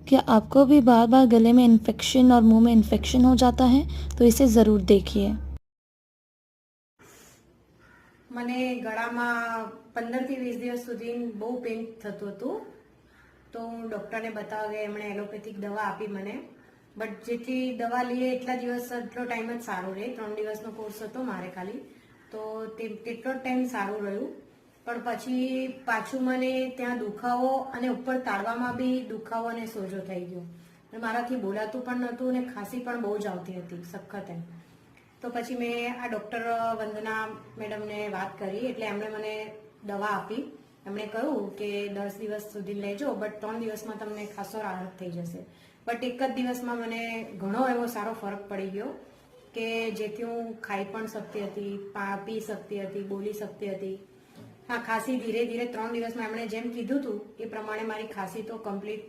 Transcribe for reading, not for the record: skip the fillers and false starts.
क्या आपको भी बार बार गले में इन्फेक्शन और मुंह में इन्फेक्शन हो जाता है तो इसे ज़रूर देखिए। મને ગળામાં 15 થી 20 દિવસ સુધી બહુ પેઇન થતું હતું, તો હું ડૉક્ટરને બતાવવા ગઈ. એમણે એલોપેથિક દવા આપી મને, બટ જેટલી દવા લઈએ એટલા દિવસ એટલો ટાઈમ જ સારું રહે. 3 દિવસનો કોર્સ હતો મારે ખાલી, તો તેટલો ટાઈમ સારું રહ્યું. પણ પછી પાછું મને ત્યાં દુખાવો અને ઉપર તાળવામાં બી દુખાવો અને સોજો થઈ ગયો. મારાથી બોલાતું પણ નહોતું અને ખાંસી પણ બહુ જ આવતી હતી સખત એમ. તો પછી મેં આ ડૉક્ટર વંદના મેડમને વાત કરી, એટલે એમણે મને દવા આપી. એમણે કહ્યું કે 10 દિવસ સુધી લેજો, બટ 3 દિવસમાં તમને ખાસો રાહત થઈ જશે. બટ એક જ દિવસમાં મને ઘણો એવો સારો ફરક પડી ગયો કે જેથી હું ખાઈ પણ શકતી હતી, પી શકતી હતી, બોલી શકતી હતી. હા, ખાંસી ધીરે ધીરે 3 દિવસમાં એમણે જેમ કીધું હતું એ પ્રમાણે મારી ખાંસી તો કમ્પ્લીટ